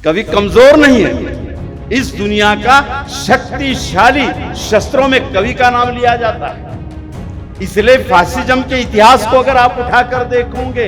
कवि कमजोर नहीं है। इस दुनिया का शक्तिशाली शस्त्रों में कवि का नाम लिया जाता है। इसलिए फासिज्म के इतिहास को अगर आप उठाकर देखोगे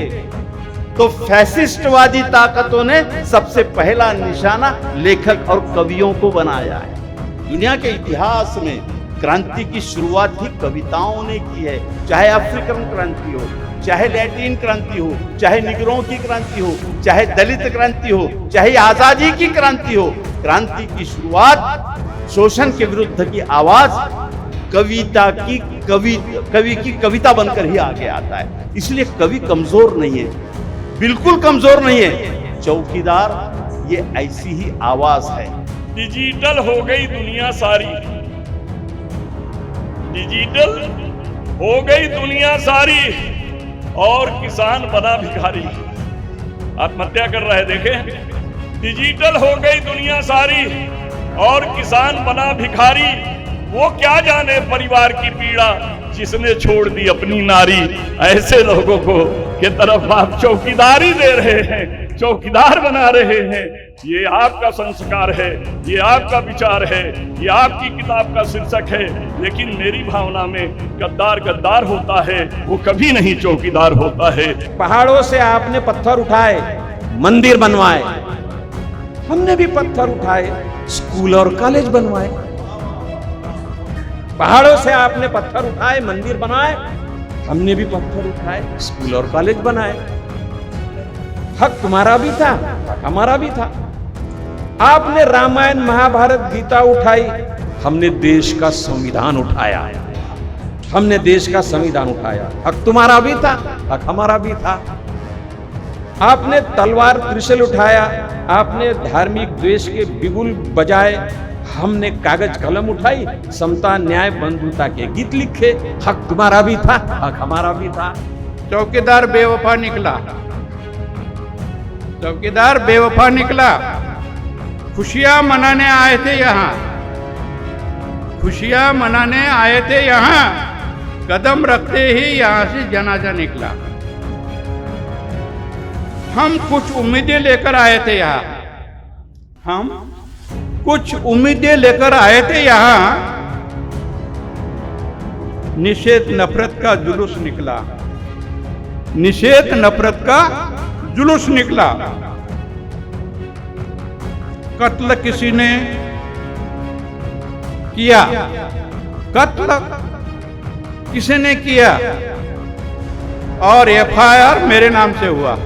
तो फैसिस्टवादी ताकतों ने सबसे पहला निशाना लेखक और कवियों को बनाया है। दुनिया के इतिहास में क्रांति की शुरुआत ही कविताओं ने की है। चाहे अफ्रीकन क्रांति हो, चाहे लैटिन क्रांति हो, चाहे निगरों की क्रांति हो, चाहे दलित क्रांति हो, चाहे आजादी की क्रांति हो, क्रांति की शुरुआत शोषण के विरुद्ध की आवाज कवि की कविता बनकर ही आगे आता है। इसलिए कवि कमजोर नहीं है, बिल्कुल कमजोर नहीं है। चौकीदार ये ऐसी ही आवाज है। डिजिटल हो गई दुनिया सारी, डिजिटल हो गई दुनिया सारी और किसान बना भिखारी। आत्महत्या कर रहे देखें। डिजिटल हो गई दुनिया सारी और किसान बना भिखारी। वो क्या जाने परिवार की पीड़ा जिसने छोड़ दी अपनी नारी। ऐसे लोगों को के तरफ आप चौकीदारी दे रहे हैं, चौकीदार बना रहे हैं। ये आपका संस्कार है, ये आपका विचार है, ये आपकी किताब का शीर्षक है। लेकिन मेरी भावना में गद्दार गद्दार होता है, वो कभी नहीं चौकीदार होता है। पहाड़ों से आपने पत्थर उठाए, मंदिर बनवाए, हमने भी पत्थर उठाए, स्कूल और कॉलेज बनवाए। पहाड़ों से आपने पत्थर उठाए, मंदिर बनाए, हमने भी पत्थर उठाए, स्कूल और कॉलेज बनाए। हक तुम्हारा भी था, हक हमारा भी था। आपने रामायण महाभारत गीता उठाई, हमने देश का संविधान उठाया, हमने देश का संविधान उठाया। हक तुम्हारा भी था, हक हमारा भी था। आपने तलवार त्रिशूल उठाया, आपने धार्मिक द्वेष के बिगुल बजाए, हमने कागज कलम उठाई, समता न्याय बंधुता के गीत लिखे। हक तुम्हारा भी था, हक हमारा भी था। चौकीदार बेवफा निकला, चौकीदार बेवफा निकला। खुशियां मनाने आए थे यहाँ, खुशियां मनाने आए थे यहाँ, कदम रखते ही यहाँ से जनाजा निकला। हम कुछ उम्मीदें लेकर आए थे यहाँ, हम कुछ उम्मीदें लेकर आए थे यहाँ, निषेध नफरत का जुलूस निकला, निषेध नफरत का जुलूस निकला। कत्ल किसी ने किया, कत्ल किसी ने किया और एफआईआर मेरे नाम से हुआ।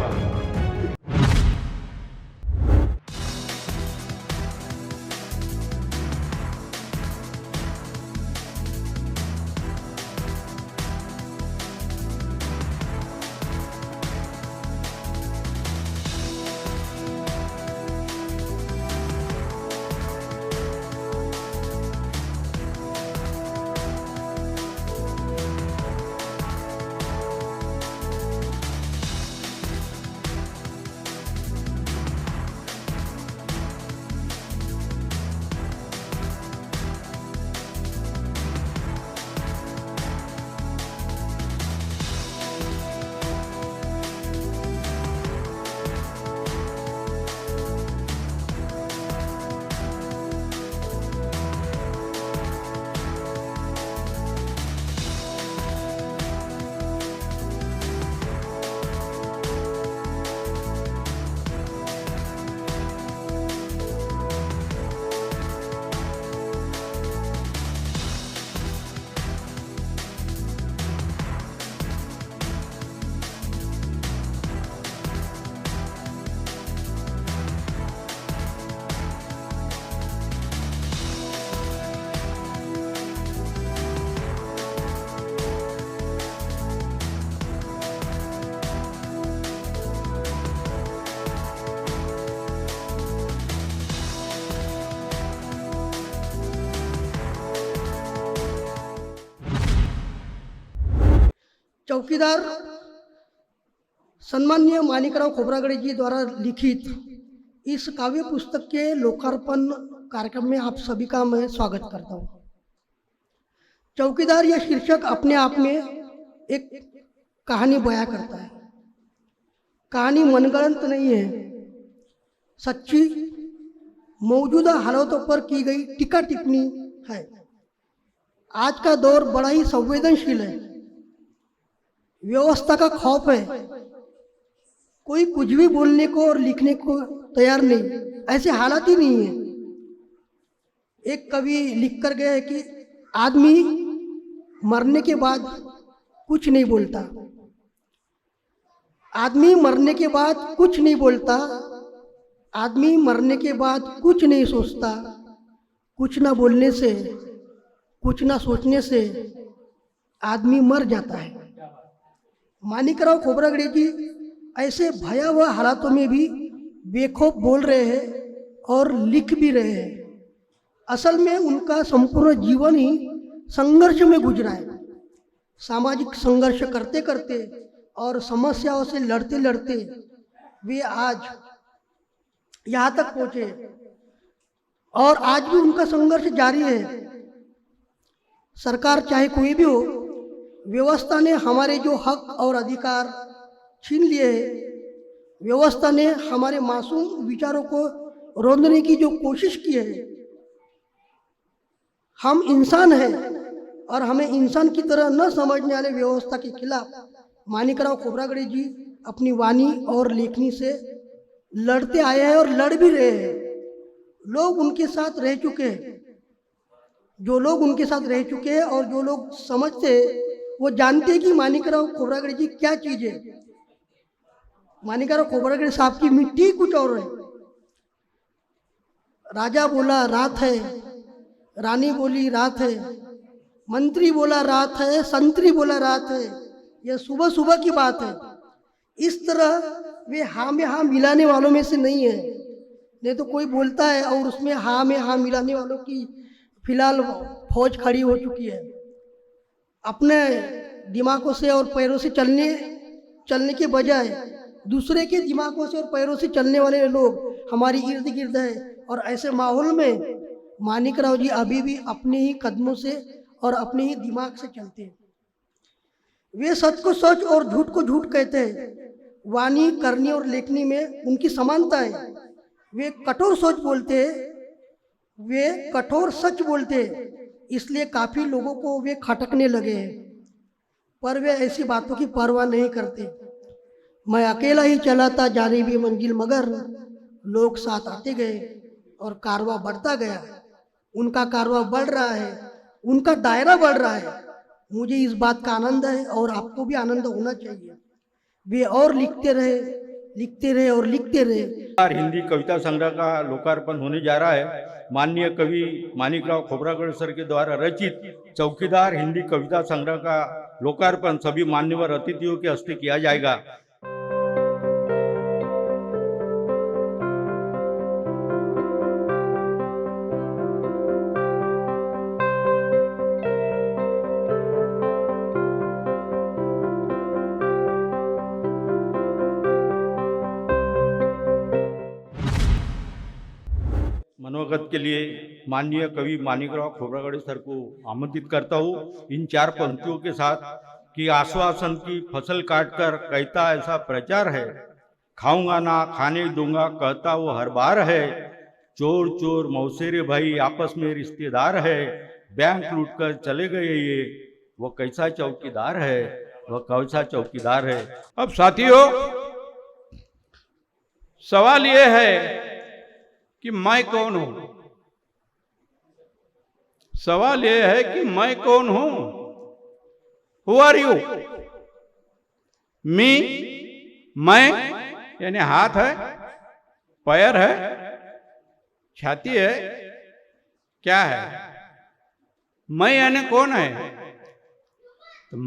चौकीदार सम्माननीय माणिकराव खोब्रागड़े जी द्वारा लिखित इस काव्य पुस्तक के लोकार्पण कार्यक्रम में आप सभी का मैं स्वागत करता हूँ। चौकीदार यह शीर्षक अपने आप में एक कहानी बयां करता है। कहानी मनगढ़ंत नहीं है, सच्ची मौजूदा हालातों पर की गई टीका टिप्पणी है। आज का दौर बड़ा ही संवेदनशील है, व्यवस्था का खौफ है, कोई कुछ भी बोलने को और लिखने को तैयार नहीं, ऐसे हालात ही नहीं है। एक कवि लिख कर गए कि आदमी मरने के बाद कुछ नहीं बोलता, आदमी मरने के बाद कुछ नहीं बोलता, आदमी मरने के बाद कुछ नहीं सोचता, कुछ ना बोलने से, कुछ ना सोचने से आदमी मर जाता है। माणिकराव खोब्रागडे जी ऐसे भयावह हालातों में भी बेखौफ बोल रहे हैं और लिख भी रहे हैं। असल में उनका संपूर्ण जीवन ही संघर्ष में गुजरा है। सामाजिक संघर्ष करते करते और समस्याओं से लड़ते लड़ते वे आज यहाँ तक पहुँचे और आज भी उनका संघर्ष जारी है। सरकार चाहे कोई भी हो, व्यवस्था ने हमारे जो हक और अधिकार छीन लिए हैं, व्यवस्था ने हमारे मासूम विचारों को रोंदने की जो कोशिश की है। हम इंसान हैं और हमें इंसान की तरह न समझने वाले व्यवस्था के खिलाफ माणिकराव खोब्रागडे जी अपनी वाणी और लेखनी से लड़ते आए हैं और लड़ भी रहे हैं। लोग उनके साथ रह चुके हैं, जो लोग उनके साथ रह चुके हैं और जो लोग समझते हैं वो जानते हैं कि माणिकराव खोब्रागडे जी क्या चीज़ है। माणिकराव खोब्रागडे साहब की मिट्टी कुछ और है। राजा बोला रात है, रानी बोली रात है, मंत्री बोला रात है, संतरी बोला रात है, यह सुबह सुबह की बात है। इस तरह वे हाँ में हाँ मिलाने वालों में से नहीं है। नहीं तो कोई बोलता है और उसमें हाँ में हाँ मिलाने वालों की फिलहाल फौज खड़ी हो चुकी है। अपने दिमागों से और पैरों से चलने के बजाय दूसरे के दिमागों से और पैरों से चलने वाले लोग हमारी इर्द गिर्द है। और ऐसे माहौल में माणिकराव जी अभी भी अपने ही कदमों से और अपने ही दिमाग से चलते हैं। वे सच को सच और झूठ को झूठ कहते हैं। वाणी, करनी और लेखनी में उनकी समानता है। वे कठोर सोच बोलते हैं, वे कठोर सच बोलते हैं, इसलिए काफ़ी लोगों को वे खटकने लगे हैं। पर वे ऐसी बातों की परवाह नहीं करते। मैं अकेला ही चला था जाने भी मंजिल, मगर लोग साथ आते गए और कारवां बढ़ता गया। उनका कारवां बढ़ रहा है, उनका दायरा बढ़ रहा है। मुझे इस बात का आनंद है और आपको भी आनंद होना चाहिए। वे और लिखते रहे और लिखते रहे। हिंदी कविता संग्रह का लोकार्पण होने जा रहा है। माननीय कवि माणिकराव खोब्रागडे सर के द्वारा रचित चौकीदार हिंदी कविता संग्रह का लोकार्पण सभी मान्यवर अतिथियों के हस्ते किया जाएगा। मनोगत के लिए माननीय कवि माणिकराव खोब्रागडे सर को आमंत्रित करता हूँ इन 4 पंक्तियों के साथ कि आश्वासन की फसल काटकर कहता ऐसा प्रचार है, खाऊंगा ना खाने दूंगा कहता वो हर बार है, चोर चोर मौसेरे भाई आपस में रिश्तेदार है, बैंक लूटकर चले गए ये वो कैसा चौकीदार है, वह कैसा चौकीदार है। अब साथियों, सवाल ये है कि मैं कौन हूं। सवाल यह है कि मैं कौन हूं। Who are you? मी, मैं यानी हाथ है, पैर है, छाती है, क्या है? मैं यानी कौन है? तो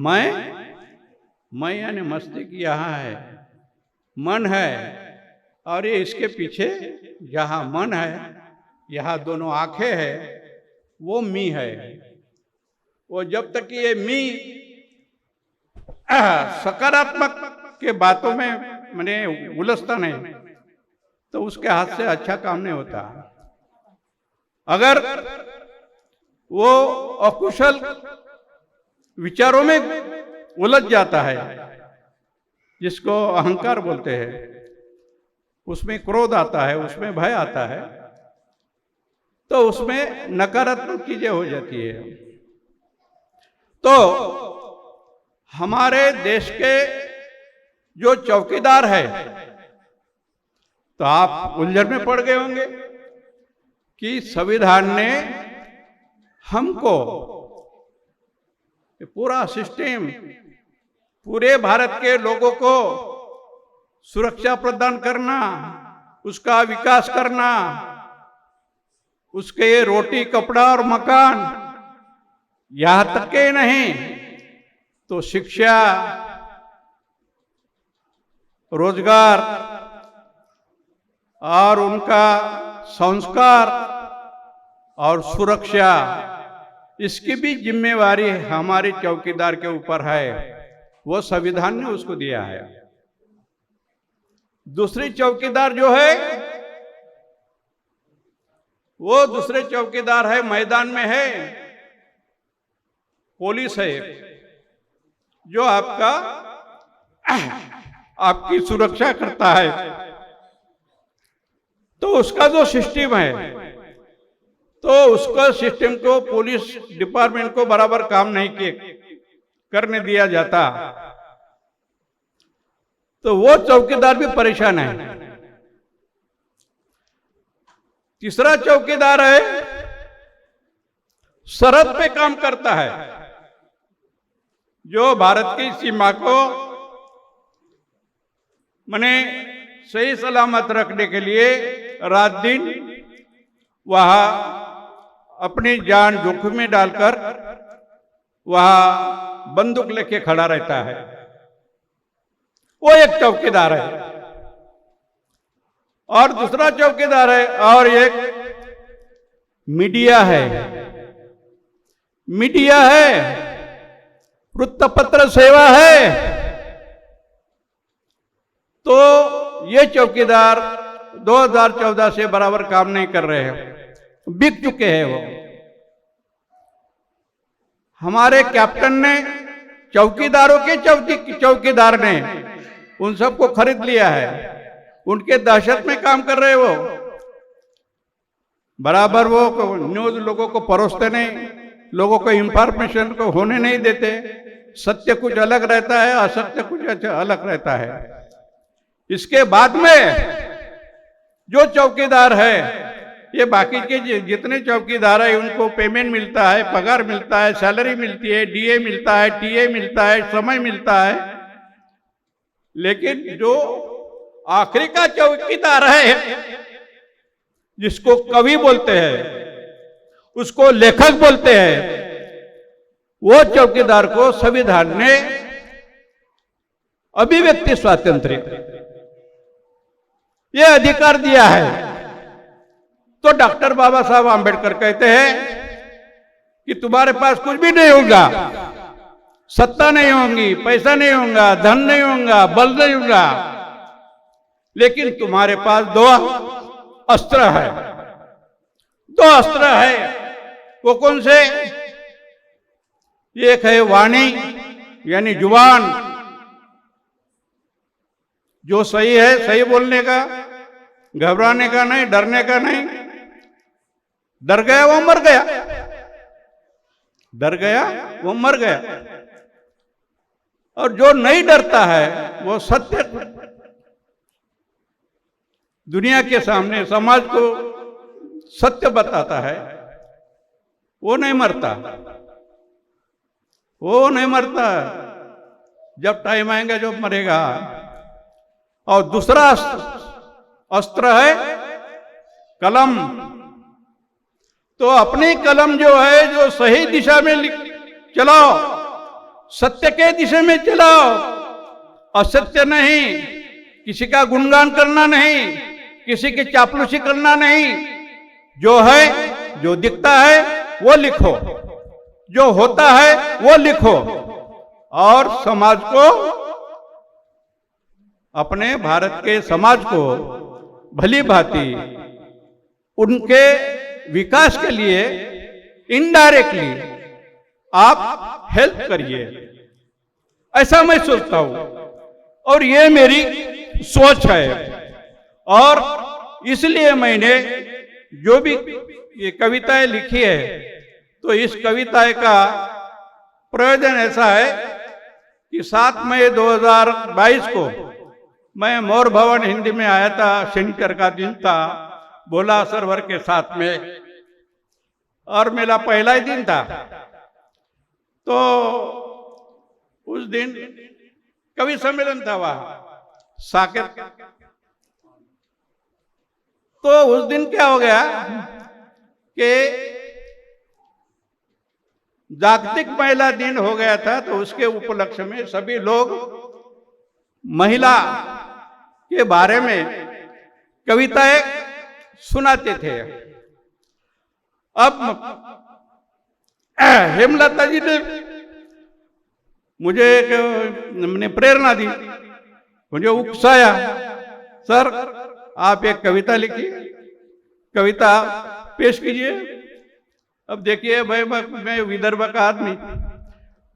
मैं यानी मस्तिष्क यहाँ है, मन है, और ये इसके पीछे जहाँ मन है, यहाँ दोनों आंखें है, वो मी है। वो जब तक ये मी सकारात्मक के बातों में मैंने उलझता नहीं तो उसके हाथ से अच्छा काम नहीं होता। अगर वो अकुशल विचारों में उलझ जाता है, जिसको अहंकार बोलते हैं, उसमें क्रोध आता है, उसमें भय आता है, तो उसमें नकारात्मक चीजें हो जाती है। तो हमारे देश के जो चौकीदार है, तो आप उलझन में पड़ गए होंगे कि संविधान ने हमको पूरा सिस्टम, पूरे भारत के लोगों को सुरक्षा प्रदान करना, उसका विकास करना, उसके रोटी कपड़ा और मकान, यहां तक के नहीं तो शिक्षा, रोजगार और उनका संस्कार और सुरक्षा, इसकी भी जिम्मेवारी हमारे चौकीदार के ऊपर है। वो संविधान ने उसको दिया है। दूसरी चौकीदार जो है, वो दूसरे चौकीदार है, मैदान में है, पुलिस है, जो आपकी सुरक्षा करता है। तो उसका जो सिस्टम है, तो उसका सिस्टम को पुलिस डिपार्टमेंट को बराबर काम नहीं करने दिया जाता, तो वो चौकीदार भी परेशान है। तीसरा चौकीदार है, सरहद पे काम करता है, जो भारत की सीमा को माने सही सलामत रखने के लिए रात दिन वहां अपनी जान जोखिम में डालकर वहां बंदूक लेके खड़ा रहता है। वो एक चौकीदार है। और दूसरा चौकीदार है, और एक मीडिया है। मीडिया है, वृत्तपत्र सेवा है। तो ये चौकीदार 2014 से बराबर काम नहीं कर रहे हैं, बिक चुके हैं वो। हमारे कैप्टन ने, चौकीदारों के चौकीदार ने उन सबको खरीद लिया है। उनके दहशत में काम कर रहे वो, बराबर वो न्यूज लोगों को परोसते नहीं, लोगों को इंफॉर्मेशन को होने नहीं देते। सत्य कुछ अलग रहता है, असत्य कुछ अलग रहता है। इसके बाद में जो चौकीदार है, ये बाकी के जितने चौकीदार है उनको पेमेंट मिलता है, पगार मिलता है, सैलरी मिलती है, डीए मिलता है, टीए मिलता है, समय मिलता है। लेकिन जो आखिरी का चौकीदार है, जिसको कवि बोलते हैं, उसको लेखक बोलते हैं, वो चौकीदार को संविधान ने अभिव्यक्ति स्वातंत्र्य ये अधिकार दिया है। तो डॉक्टर बाबा साहब आंबेडकर कहते हैं कि तुम्हारे पास कुछ भी नहीं होगा, सत्ता नहीं होगी, पैसा नहीं होगा, धन नहीं होगा, बल नहीं होगा, लेकिन तुम्हारे पास दो अस्त्र है। दो अस्त्र है। वो कौन से? एक है वाणी, यानी जुबान, जो सही है सही बोलने का, घबराने का नहीं, डरने का नहीं। डर गया वो मर गया, डर गया वो मर गया। और जो नहीं डरता है वो सत्य दुनिया के सामने, समाज को सत्य बताता है, वो नहीं मरता। वो नहीं मरता। जब टाइम आएगा जब मरेगा। और दूसरा अस्त्र है कलम। तो अपनी कलम जो है, जो सही दिशा में चलाओ, सत्य के दिशा में चलाओ, असत्य नहीं, किसी का गुणगान करना नहीं, किसी की चापलूसी करना नहीं। जो है, जो दिखता है वो लिखो, जो होता है वो लिखो, और समाज को, अपने भारत के समाज को भली भांति उनके विकास के लिए इनडायरेक्टली आप हेल्प करिए, ऐसा मैं सोचता हूं। और ये मेरी सोच है। और इसलिए मैंने जो भी ये कविताएं लिखी है, तो इस कविताएं का प्रयोजन ऐसा है कि 7 मई 2022 को मैं मोर भवन हिंदी में आया था, शनिवार का दिन था, भोला सरवर के साथ में, और मेरा पहला ही दिन था। तो उस दिन कवि सम्मेलन था वहां साकेत। तो उस दिन क्या हो गया कि जागतिक महिला दिन हो गया था, तो उसके उपलक्ष्य में सभी लोग महिला के बारे में कविताएं सुनाते थे। अब हेमलता जी ने मुझे प्रेरणा दी, मुझे उकसाया, सर आप एक कविता लिखिए, कविता पेश कीजिए। अब देखिए भाई, मैं विदर्भ का आदमी,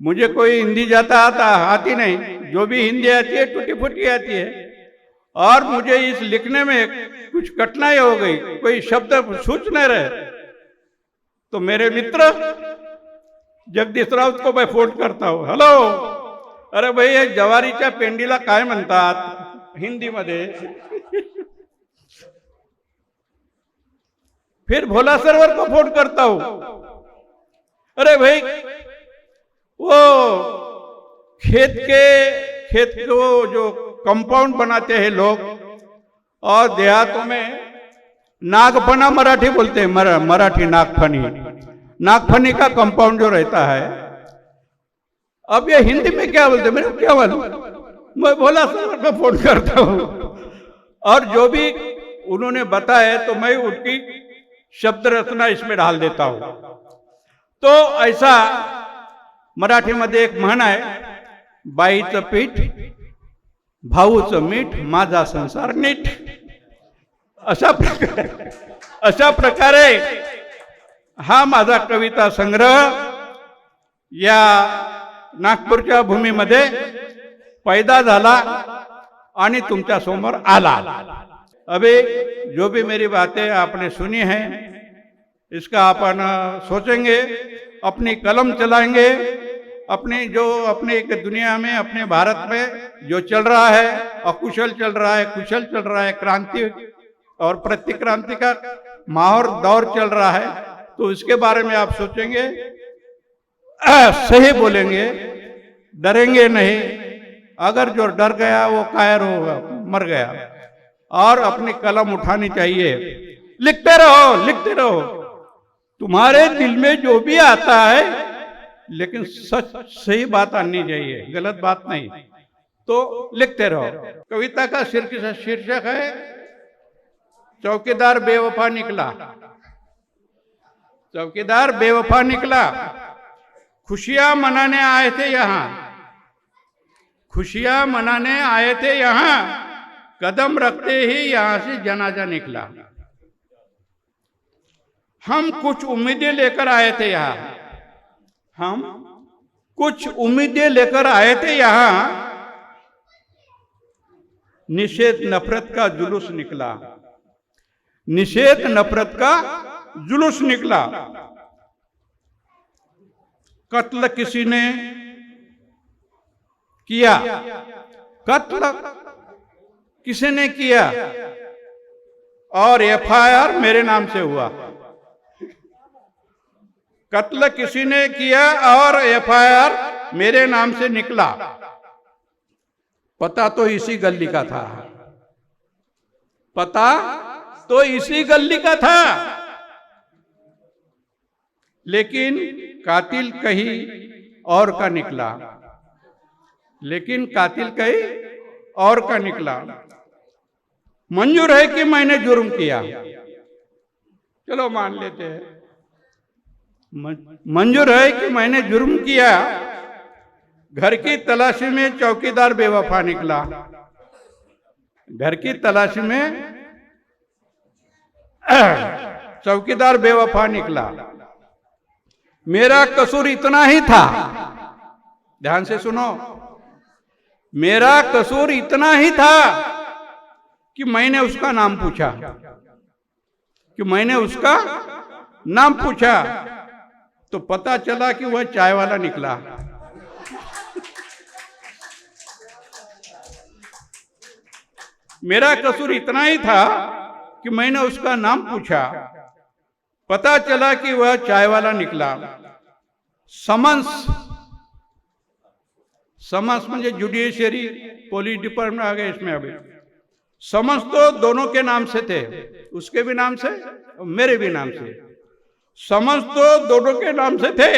मुझे कोई हिंदी जाता आती नहीं, जो भी हिंदी आती है टूटी फूटी आती है, और मुझे इस लिखने में कुछ कठिनाई हो गई, कोई शब्द सूझ नहीं रहे। तो मेरे मित्र जगदीश राउत को मैं फोन करता हूं, हेलो, अरे भाई जवारीच्या पेंडीला काय म्हणतात हिंदी मध्ये? फिर भोला सरवर को फोन करता हूं, अरे भाई वो खेत को जो कंपाउंड बनाते हैं लोग, और देहातों में नागफना मराठी बोलते हैं, मराठी नागफनी का कंपाउंड जो रहता है, अब ये हिंदी में क्या बोलते हैं मेरे को क्या मालूम। मैं भोला सरवर को फोन करता हूं, और जो भी उन्होंने बताया तो मैं उनकी शब्द रचना इसमें डाल देता हूं। तो ऐसा मराठी मध्ये एक म्हण आहे, बाईचं पीठ भाऊचं मीठ माझा संसार नीट। अशा प्रकारे हा माझा कविता संग्रह या नागपूरच्या भूमीमध्ये पैदा झाला आणि तुमच्या समोर आला। अभी जो भी मेरी बातें आपने सुनी है, इसका अपन सोचेंगे, अपनी कलम चलाएंगे, अपनी जो अपने एक दुनिया में, अपने भारत में जो चल रहा है, अकुशल चल रहा है, कुशल चल रहा है, क्रांति और प्रतिक्रांति का माहौल दौर चल रहा है, तो इसके बारे में आप सोचेंगे, सही बोलेंगे, डरेंगे नहीं। अगर जो डर गया वो कायर होगा, मर गया। और अपनी कलम उठानी चाहिए, लिखते रहो, तुम्हारे दिल में जो भी आता है, लेकिन सच सही बात आनी चाहिए, गलत बात नहीं। तो लिखते रहो। कविता का शीर्षक है चौकीदार बेवफा निकला। चौकीदार बेवफा निकला, खुशियां मनाने आए थे यहां, खुशियां मनाने आए थे यहां, कदम रखते ही यहां से जनाजा निकला। हम कुछ उम्मीदें लेकर आए थे यहां, हम कुछ उम्मीदें लेकर आए थे यहां, निषेध नफरत का जुलूस निकला, निषेध नफरत का जुलूस निकला। कत्ल किसी ने किया, कत्ल किसी ने किया, और एफआईआर मेरे नाम से हुआ। कत्ल किसी ने किया और एफआईआर मेरे नाम से निकला। पता तो इसी गली का था, पता तो इसी गली का था, लेकिन कातिल कहीं और का निकला, लेकिन कातिल कहीं और का निकला। मंजूर है कि मैंने जुर्म किया, चलो मान लेते हैं, मंजूर है कि मैंने जुर्म किया। घर की तलाशी में चौकीदार बेवफा निकला, घर की तलाशी में चौकीदार बेवफा निकला। मेरा कसूर इतना ही था, ध्यान से सुनो, मेरा कसूर इतना ही था कि मैंने उसका नाम पूछा, तो पता चला कि वह चाय वाला निकला। मेरा कसूर इतना ही था कि मैंने उसका नाम पूछा, पता चला कि वह चाय वाला निकला। समन्स म्हणजे जुडिशियरी पुलिस डिपार्टमेंट आ गए इसमें। अभी समन्स तो दोनों के नाम से थे, उसके भी नाम से और मेरे भी नाम से। समन्स तो दोनों के नाम से थे।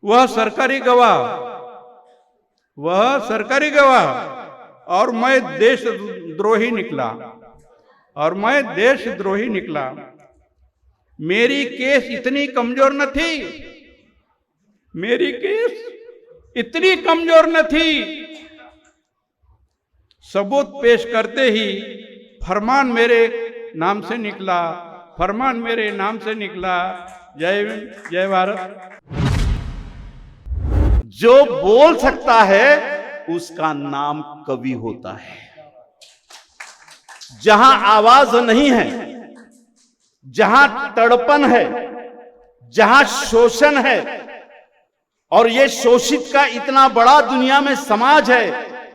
वह सरकारी गवाह और मैं देशद्रोही निकला। मेरी केस इतनी कमजोर न थी। सबूत पेश करते ही फरमान मेरे नाम से निकला। जय हिंद, जय भारत। जो बोल सकता है उसका नाम कवि होता है। जहां आवाज नहीं है, जहां तड़पन है, जहां शोषण है, और ये शोषित का इतना बड़ा दुनिया में समाज है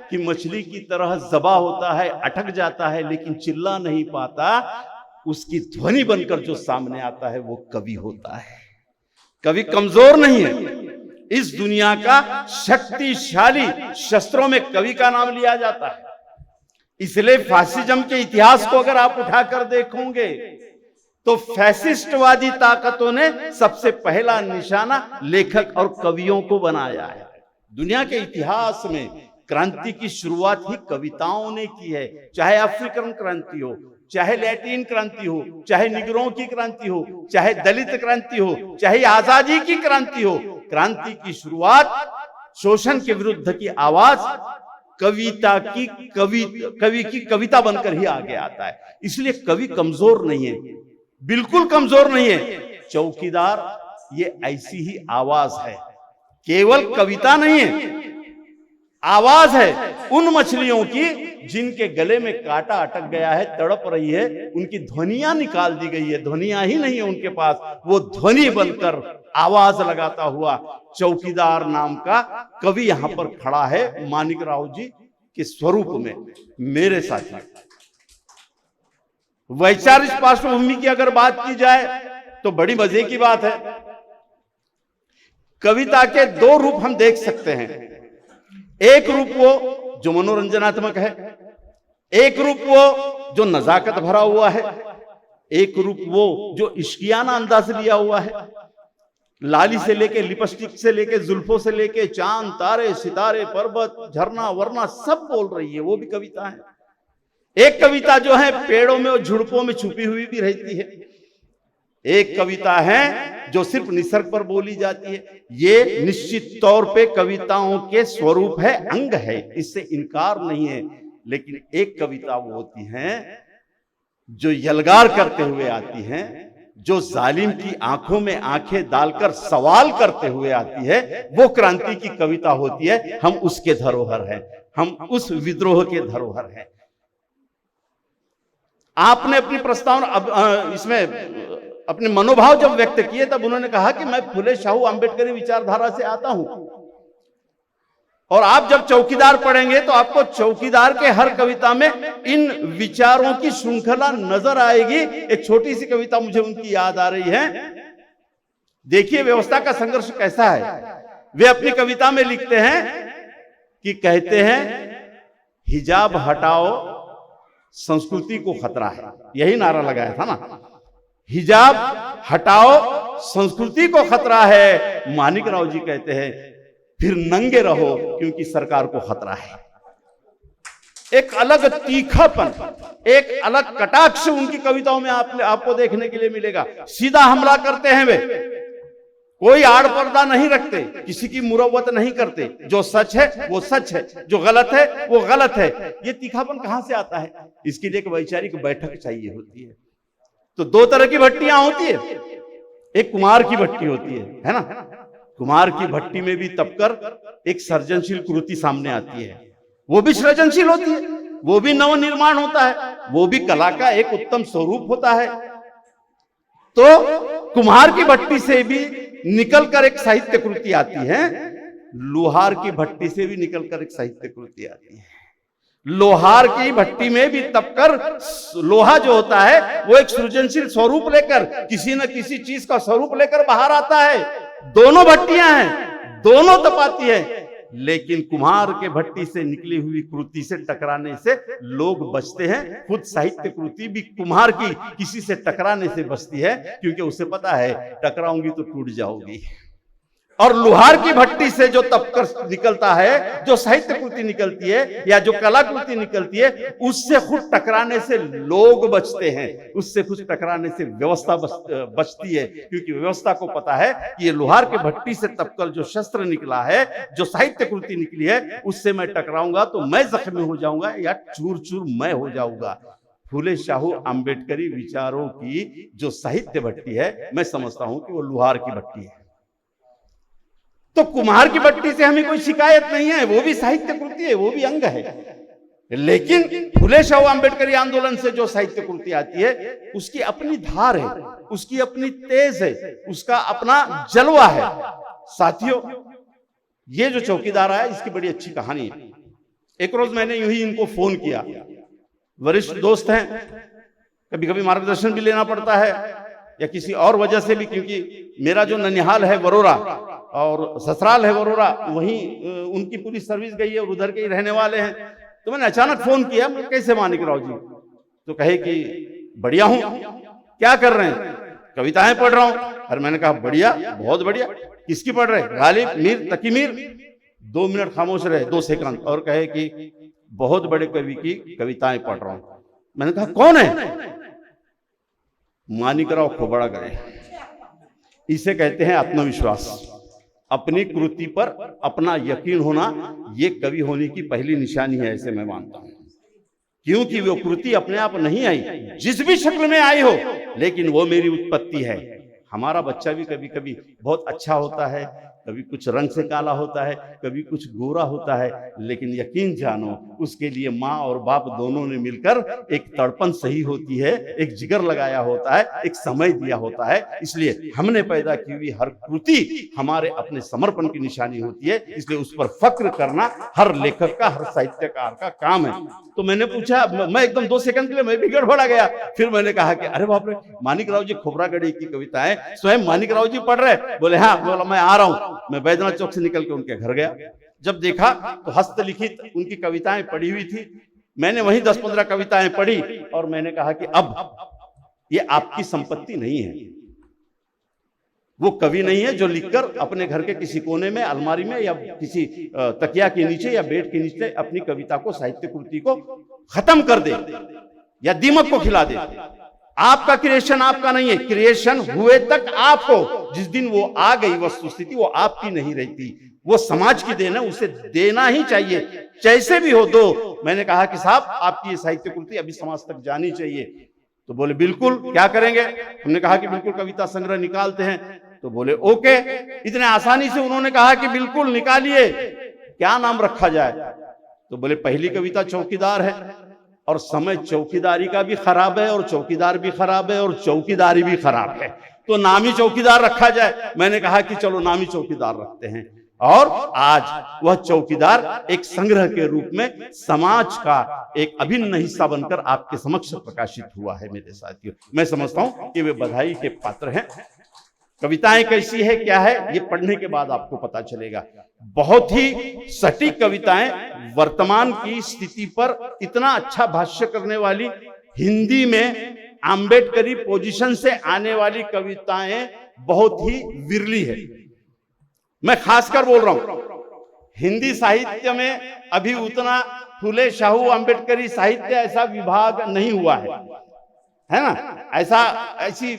कि मछली की तरह जबा होता है, अटक जाता है, लेकिन चिल्ला नहीं पाता, उसकी ध्वनि बनकर जो सामने आता है वो कवि होता है। कवि कमजोर नहीं है। इस दुनिया का शक्तिशाली शस्त्रों में कवि का नाम लिया जाता है। इसलिए फासिज्म के इतिहास को अगर आप उठाकर देखोगे तो फैसिस्टवादी ताकतों ने सबसे पहला निशाना लेखक और कवियों को बनाया है। दुनिया के इतिहास में क्रांति की शुरुआत ही कविताओं ने की है। चाहे अफ्रीकन क्रांति हो, चाहे लैटिन क्रांति हो, चाहे निगरों की क्रांति हो, चाहे दलित क्रांति हो, चाहे आजादी की क्रांति हो, क्रांति की शुरुआत शोषण के विरुद्ध की आवाज कवि की कविता बनकर ही आगे आता है। इसलिए कवि कमजोर नहीं है, बिल्कुल कमजोर नहीं है। चौकीदार ये ऐसी ही आवाज है, केवल कविता नहीं है, आवाज है उन मछलियों की जिनके गले में कांटा अटक गया है, तड़प रही है, उनकी ध्वनियां निकाल दी गई है। ध्वनियां ही नहीं है उनके पास, वो ध्वनि बनकर आवाज लगाता हुआ चौकीदार नाम का कवि यहां पर खड़ा है, माणिकराव जी के स्वरूप में। मेरे साथी, वैचारिक पार्श्वभूमि की अगर बात की जाए तो बड़ी मजे की बात है। कविता के दो रूप हम देख सकते हैं। एक रूप वो जो मनोरंजनात्मक है, एक रूप वो जो नजाकत भरा हुआ है, एक रूप वो जो इश्कियाना अंदाज लिया हुआ है। लाली से लेके, लिपस्टिक से लेके, जुल्फों से लेके, चांद, तारे, सितारे, पर्वत, झरना वरना सब बोल रही है, वो भी कविता है। एक कविता जो है पेड़ों में और झुड़पों में छुपी हुई भी रहती है। एक कविता है जो सिर्फ निसर्ग पर बोली जाती है। ये निश्चित तौर पे कविताओं के स्वरूप है, अंग है, इससे इनकार नहीं है। लेकिन एक कविता वो होती है जो यलगार करते हुए आती है, जो जालिम की आंखों में आंखें डालकर सवाल करते हुए आती है, वो क्रांति की कविता होती है। हम उसके धरोहर हैं, हम उस विद्रोह के धरोहर हैं। आपने अपनी प्रस्तावना इसमें अपने मनोभाव जब व्यक्त किए तब उन्होंने कहा कि मैं फुले शाहू अंबेडकरी विचारधारा से आता हूं, और आप जब चौकीदार पढ़ेंगे तो आपको चौकीदार के हर कविता में इन विचारों की श्रृंखला नजर आएगी। एक छोटी सी कविता मुझे उनकी याद आ रही है। देखिए व्यवस्था का संघर्ष कैसा है। वे अपनी कविता में लिखते हैं कि कहते हैं हिजाब हटाओ संस्कृति को खतरा है, यही नारा लगाया था ना, हिजाब हटाओ संस्कृति को खतरा है। माणिकराव जी कहते हैं फिर नंगे रहो क्योंकि सरकार को खतरा है। एक अलग तीखापन, एक अलग कटाक्ष उनकी कविताओं में आपको देखने के लिए मिलेगा। सीधा हमला करते हैं वे, कोई आड़ पर्दा नहीं रखते, किसी की मुरव्वत नहीं करते। जो सच है वो सच है, जो गलत है वो गलत है। ये तीखापन कहां से आता है? इसके लिए एक वैचारिक बैठक चाहिए होती है। तो दो तरह की भट्टियां होती है। एक कुमार की भट्टी होती है ना। कुमार की भट्टी में भी तपकर एक सर्जनशील कृति सामने आती है, वो भी सृजनशील होती है। वो भी नवनिर्माण होता है, वो भी कला का एक उत्तम स्वरूप होता है। तो कुम्हार की भट्टी से भी निकलकर एक साहित्य कृति आती है, लोहार की भट्टी से भी निकलकर एक साहित्य कृति आती है। लोहार की भट्टी में भी तपकर लोहा जो होता है वो एक सृजनशील स्वरूप लेकर, किसी न किसी चीज का स्वरूप लेकर बाहर आता है। दोनों भट्टियां हैं, दोनों तपाती है, लेकिन कुम्हार के भट्टी से निकली हुई कृति से टकराने से लोग बचते हैं। खुद साहित्य कृति भी कुम्हार की किसी से टकराने से बचती है, क्योंकि उसे पता है टकराऊंगी तो टूट जाऊंगी। और लोहार की भट्टी से जो तपकर निकलता है, जो साहित्य कृति निकलती है या जो कलाकृति निकलती है, उससे खुद टकराने से लोग बचते हैं, उससे खुद टकराने से व्यवस्था बचती है, क्योंकि व्यवस्था को पता है कि ये लोहार की भट्टी से तपकर जो शस्त्र निकला है, जो साहित्य कृति निकली है, उससे मैं टकराऊंगा तो मैं जख्मी हो जाऊंगा या चूर चूर मैं हो जाऊंगा। फूले शाहू आंबेडकरी विचारों की जो साहित्य भट्टी है, मैं समझता हूं कि वो लोहार की भट्टी है। तो कुम्हार की भट्टी से हमें कोई शिकायत नहीं है, वो भी साहित्य कृति है, वो भी अंग है। लेकिन फूले शाहू आंबेडकरी आंदोलन से जो साहित्य कृति आती है, उसकी अपनी धार है, उसकी अपनी तेज है, उसका अपना जलवा है। साथियों, ये जो चौकीदार है, इसकी बड़ी अच्छी कहानी है। एक रोज मैंने यूं ही इनको फोन किया, वरिष्ठ दोस्त हैं, कभी कभी मार्गदर्शन भी लेना पड़ता है या किसी और वजह से भी, क्योंकि मेरा जो ननिहाल है वरोरा और ससुराल है वरोरा, वहीं उनकी पूरी सर्विस गई है और उधर के ही रहने वाले हैं। तो मैंने अचानक फोन किया, कैसे मानिकराव जी? तो कहे कि बढ़िया हूं। क्या कर रहे हैं? कविताएं पढ़ रहा हूं। और मैंने कहा बढ़िया, बहुत बढ़िया। किसकी पढ़ रहे? गालिब मीर तकी मीर। 2 मिनट खामोश रहे, 2 सेकंड, और कहे कि बहुत बड़े कवि की कविताएं पढ़ रहा हूं। मैंने कहा कौन है? मानिकराव खोबड़ा गए। इसे कहते हैं आत्मविश्वास, अपनी कृति पर अपना यकीन होना। ये कवि होने की पहली निशानी है, ऐसे मैं मानता हूं, क्योंकि वो कृति अपने आप नहीं आई, जिस भी शक्ल में आई हो, लेकिन वो मेरी उत्पत्ति है। हमारा बच्चा भी कभी कभी बहुत अच्छा होता है, कभी कुछ रंग से काला होता है, कभी कुछ गोरा होता है, लेकिन यकीन जानो उसके लिए माँ और बाप दोनों ने मिलकर एक तड़पन सही होती है, एक जिगर लगाया होता है, एक समय दिया होता है। इसलिए हमने पैदा की हुई हर कृति हमारे अपने समर्पण की निशानी होती है। इसलिए उस पर फक्र करना हर लेखक का, हर साहित्यकार का काम है। तो मैंने पूछा, मैं एकदम 2 सेकंड के लिए मैं भी गड़बड़ा गया। फिर मैंने कहा कि अरे बाप रे, मानिकराव जी खोबरागढ़ी की कविताएं स्वयं मानिकराव जी पढ़ रहे? बोले हाँ। बोला मैं आ रहा हूं। मैं बैजनाथ चौक से निकल के उनके घर गया। जब देखा तो हस्तलिखित उनकी कविताएं पढ़ी हुई थी। मैंने वही 10-15 कविताएं पढ़ी और मैंने कहा कि अब ये आपकी संपत्ति नहीं है। वो कवि नहीं है जो लिखकर अपने घर के किसी कोने में, अलमारी में या किसी तकिया के नीचे या बेड के नीचे अपनी कविता को, साहित्य कृति को खत्म कर दे या दीमक को खिला दे। आपका क्रिएशन आपका नहीं है, क्रिएशन हुए तक आप हो। जिस दिन वो आ गई वस्तुस्थिति, वो आपकी नहीं रहती, वो समाज की देन है, उसे देना ही चाहिए, जैसे भी हो दो। मैंने कहा कि साहब आपकी ये साहित्य कृति अभी समाज तक जानी चाहिए। तो बोले बिल्कुल, क्या करेंगे? हमने कहा कि बिल्कुल कविता संग्रह निकालते हैं। तो बोले ओके। इतने आसानी से उन्होंने कहा कि बिल्कुल निकालिए, क्या नाम रखा जाए? तो बोले पहली कविता चौकीदार है, और समय चौकीदारी का भी खराब है और चौकीदार भी खराब है और चौकीदारी भी खराब है, तो नामी चौकीदार रखा जाए। मैंने कहा कि चलो नामी चौकीदार रखते हैं। और आज वह चौकीदार एक संग्रह के रूप में समाज का एक अभिन्न हिस्सा बनकर आपके समक्ष प्रकाशित हुआ है। मेरे साथियों, मैं समझता हूं कि वे बधाई के पात्र हैं। कविताएं कैसी है, क्या है, ये पढ़ने के बाद आपको पता चलेगा। बहुत ही सटीक कविताएं, वर्तमान की स्थिति पर इतना अच्छा भाष्य करने वाली, हिंदी में आंबेडकरी पोजीशन से आने वाली कविताएं बहुत ही विरली है। मैं खासकर बोल रहा हूं, हिंदी साहित्य में अभी उतना फूले शाहू आंबेडकरी साहित्य ऐसा विभाग नहीं हुआ है ना? ऐसी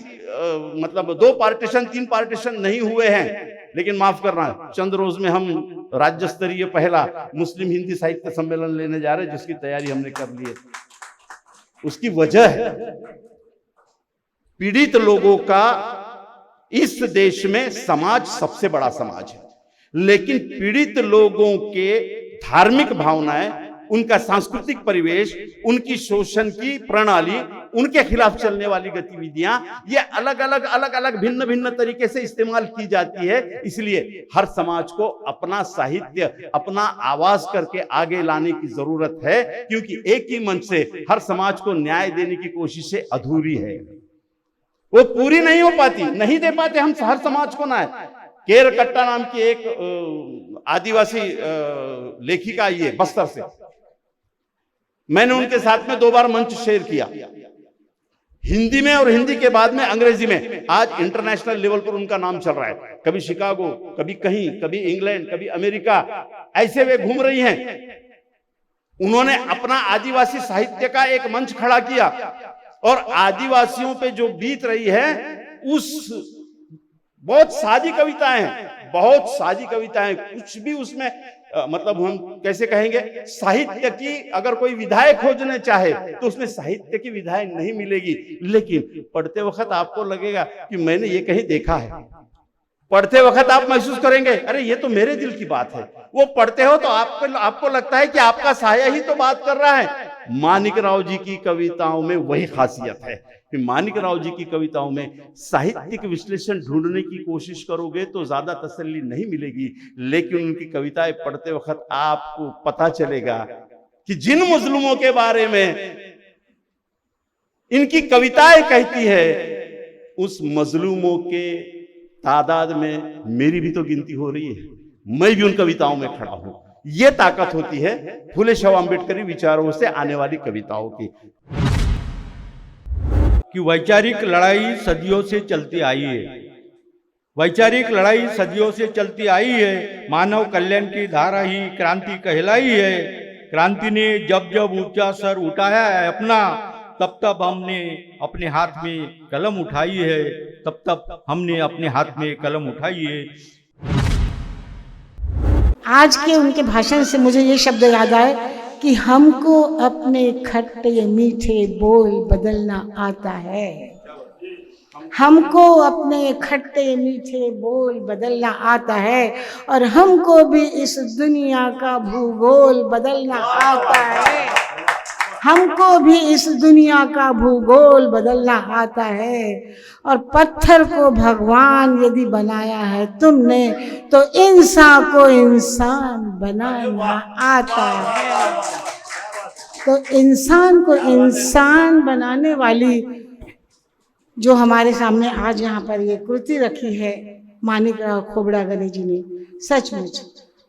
मतलब 2 पार्टीशन 3 पार्टीशन नहीं हुए हैं। लेकिन माफ करना, चंद रोज में हम राज्य स्तरीय पहला मुस्लिम हिंदी साहित्य सम्मेलन लेने जा रहे हैं, जिसकी तैयारी हमने कर ली है। उसकी वजह है पीड़ित लोगों का इस देश में समाज सबसे बड़ा समाज है, लेकिन पीड़ित लोगों के धार्मिक भावनाएं, उनका सांस्कृतिक परिवेश, उनकी शोषण की प्रणाली, उनके खिलाफ चलने वाली गतिविधियां, ये अलग अलग भिन्न भिन्न तरीके से इस्तेमाल की जाती है। इसलिए हर समाज को अपना साहित्य, अपना आवाज करके आगे लाने की जरूरत है, क्योंकि एक ही मंच से हर समाज को न्याय देने की कोशिशें अधूरी है, वो पूरी नहीं हो पाती, नहीं दे पाते हम हर समाज को न्याय। केर कट्टा नाम की एक आदिवासी लेखिका आई है बस्तर से, मैंने उनके साथ में 2 बार मंच शेयर किया, हिंदी में और हिंदी के बाद में अंग्रेजी में। आज इंटरनेशनल लेवल पर उनका नाम चल रहा है, कभी शिकागो, कभी कहीं, कभी इंग्लैंड, कभी अमेरिका, ऐसे वे घूम रही हैं। उन्होंने अपना आदिवासी साहित्य का एक मंच खड़ा किया और आदिवासियों पे जो बीत रही है उस, बहुत सादी कविताएं हैं, बहुत सादी कविताएं, कुछ भी उसमें मतलब हम कैसे कहेंगे, साहित्य की अगर कोई विधाएं खोजने चाहे तो उसमें साहित्य की विधाएं नहीं मिलेगी, लेकिन पढ़ते वक्त आपको लगेगा कि मैंने ये कहीं देखा है। पढ़ते वक्त आप महसूस करेंगे अरे ये तो मेरे दिल की बात है। वो पढ़ते हो तो आपको लगता है कि आपका साया ही तो बात कर रहा है। माणिकराव जी की कविताओं में वही खासियत है कि माणिकराव जी की कविताओं में साहित्यिक विश्लेषण ढूंढने की कोशिश करोगे तो ज्यादा तसल्ली नहीं मिलेगी, लेकिन उनकी कविताएं पढ़ते वक्त आपको पता चलेगा कि जिन मजलूमों के बारे में इनकी कविताएं कहती है, उस मजलूमों के तादाद में मेरी भी तो गिनती हो रही है, मैं भी उन कविताओं में खड़ा हूं। यह ताकत होती है फुले शाह अम्बेडकरी विचारों से आने वाली कविताओं की। कि वैचारिक लड़ाई सदियों से चलती आई है, वैचारिक लड़ाई सदियों से चलती आई है, मानव कल्याण की धारा ही क्रांति कहलाई है। क्रांति ने जब जब ऊंचा सर उठाया है अपना, तब तब हमने अपने हाथ में कलम उठाई है, तब तब हमने अपने हाथ में कलम उठाई है। आज के उनके भाषण से मुझे ये शब्द याद आए कि हमको अपने खट्टे मीठे बोल बदलना आता है, हमको अपने खट्टे मीठे बोल बदलना आता है, और हमको भी इस दुनिया का भूगोल बदलना आता है, हमको भी इस दुनिया का भूगोल बदलना आता है। और पत्थर को भगवान यदि बनाया है तुमने, तो इंसान को इंसान बनाना आता है। तो इंसान को इंसान बनाने वाली जो हमारे सामने आज यहाँ पर ये कृति रखी है माणिकराव खोब्रागड़े जी ने, सचमुच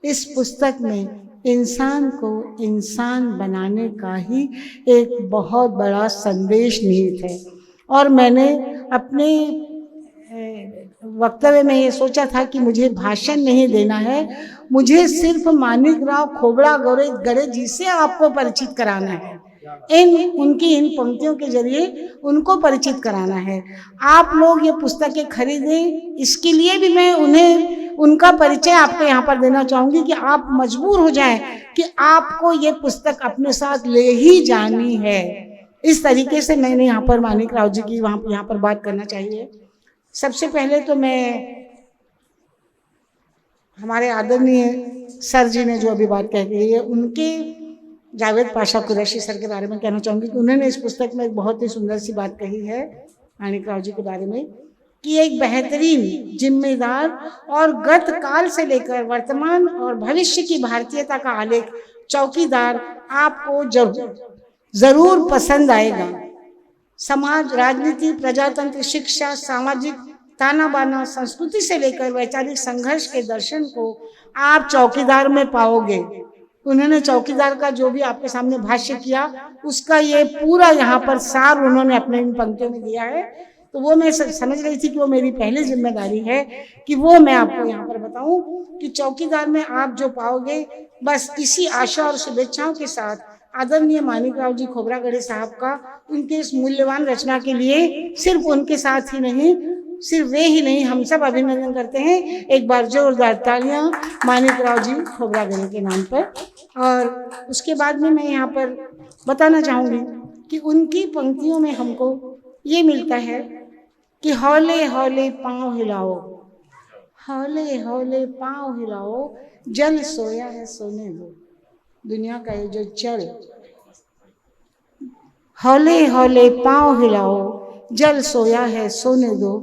इस पुस्तक में इंसान को इंसान बनाने का ही एक बहुत बड़ा संदेश निहित है। और मैंने अपने वक्तव्य में ये सोचा था कि मुझे भाषण नहीं देना है, मुझे सिर्फ माणिकराव खोब्रागड़े जी से आपको परिचित कराना है, उनकी इन पंक्तियों के जरिए उनको परिचित कराना है। आप लोग ये पुस्तकें खरीदें, इसके लिए भी मैं उनका परिचय आपको यहाँ पर देना चाहूँगी कि आप मजबूर हो जाएं कि आपको ये पुस्तक अपने साथ ले ही जानी है। इस तरीके से मैंने यहाँ पर माणिकराव जी की यहाँ पर बात करना चाहिए। सबसे पहले तो मैं हमारे आदरणीय सर जी ने जो अभी बात कह गई है, उनके जावेद पाशा कुरैशी सर के बारे में कहना चाहूँगी कि उन्होंने इस पुस्तक में एक बहुत ही सुंदर सी बात कही है माणिकराव जी के बारे में, कि एक बेहतरीन, जिम्मेदार और गत काल से लेकर वर्तमान और भविष्य की भारतीयता का आलेख चौकीदार आपको जरूर पसंद आएगा। समाज, राजनीति, प्रजातंत्र, शिक्षा, सामाजिक ताना बाना, संस्कृति से लेकर वैचारिक संघर्ष के दर्शन को आप चौकीदार में पाओगे। उन्होंने चौकीदार का जो भी आपके सामने भाष्य किया, उसका ये पूरा यहाँ पर सार उन्होंने अपने इन पंक्तियों में दिया है। तो वो मैं समझ रही थी कि वो मेरी पहली जिम्मेदारी है कि वो मैं आपको यहाँ पर बताऊं कि चौकीदार में आप जो पाओगे, बस इसी आशा और शुभेच्छाओं के साथ आदरणीय माणिकराव जी खोब्रागड़े साहब का उनके इस मूल्यवान रचना के लिए सिर्फ उनके साथ ही नहीं, सिर्फ वे ही नहीं, हम सब अभिनंदन करते हैं। एक बार जोरदार तालियां माणिकराव जी खोब्रागड़े के नाम पर। और उसके बाद में मैं यहाँ पर बताना चाहूँगी कि उनकी पंक्तियों में हमको ये मिलता है कि हौले हौले पाँव हिलाओ, हौले हौले पाँव हिलाओ, जल सोया है सोने दो। दुनिया का ये जो चल, हौले हौले पाँव हिलाओ, जल सोया है सोने दो,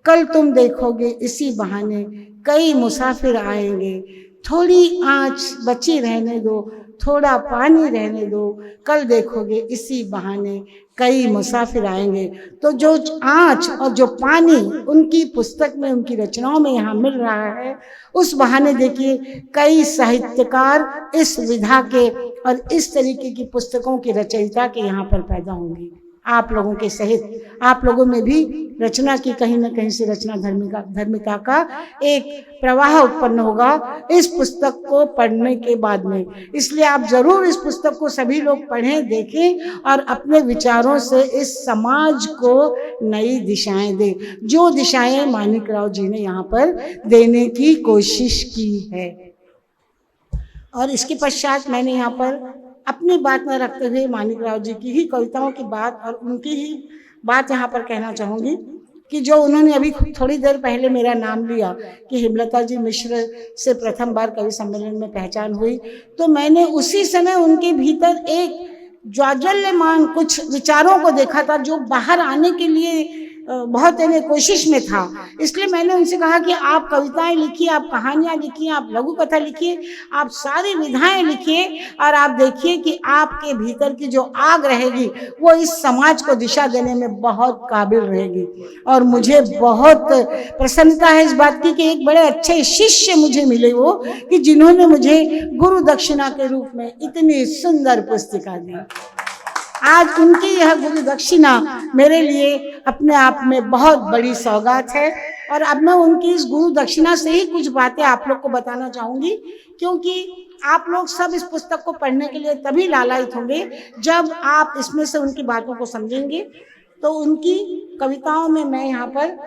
कल तुम देखोगे इसी बहाने कई मुसाफिर आएंगे, थोड़ी आँच बची रहने दो, थोड़ा पानी रहने दो, कल देखोगे इसी बहाने कई मुसाफिर आएंगे। तो जो आँच और जो पानी उनकी पुस्तक में, उनकी रचनाओं में यहाँ मिल रहा है, उस बहाने देखिए कई साहित्यकार इस विधा के और इस तरीके की पुस्तकों की रचयिता के यहाँ पर पैदा होंगे। आप लोगों के सहित आप लोगों में भी रचना की कहीं ना कहीं से रचना धर्मिका का एक प्रवाह उत्पन्न होगा इस पुस्तक को पढ़ने के बाद में। इसलिए आप जरूर इस पुस्तक को सभी लोग पढ़ें, देखें और अपने विचारों से इस समाज को नई दिशाएं दें, जो दिशाएं माणिकराव जी ने यहाँ पर देने की कोशिश की है। और इसके पश्चात मैंने यहाँ पर अपनी बात में रखते हुए माणिकराव जी की ही कविताओं की बात और उनकी ही बात यहाँ पर कहना चाहूँगी कि जो उन्होंने अभी थोड़ी देर पहले मेरा नाम लिया कि हेमलता जी मिश्र से प्रथम बार कवि सम्मेलन में पहचान हुई, तो मैंने उसी समय उनके भीतर एक ज्वाज्वल्यमान कुछ विचारों को देखा था जो बाहर आने के लिए बहुत कोशिश में था। इसलिए मैंने उनसे कहा कि आप कविताएं लिखिए, आप कहानियां लिखिए, आप लघु कथा लिखिए, आप सारी विधाएं लिखिए और आप देखिए कि आपके भीतर की जो आग रहेगी वो इस समाज को दिशा देने में बहुत काबिल रहेगी। और मुझे बहुत प्रसन्नता है इस बात की कि एक बड़े अच्छे शिष्य मुझे मिले वो कि जिन्होंने मुझे गुरु दक्षिणा के रूप में इतनी सुंदर पुस्तिका दी। आज उनकी यह गुरु दक्षिणा मेरे लिए अपने आप में बहुत बड़ी सौगात है। और अब मैं उनकी इस गुरु दक्षिणा से ही कुछ बातें आप लोग को बताना चाहूँगी, क्योंकि आप लोग सब इस पुस्तक को पढ़ने के लिए तभी लालायित होंगे जब आप इसमें से उनकी बातों को समझेंगे। तो उनकी कविताओं में मैं यहाँ पर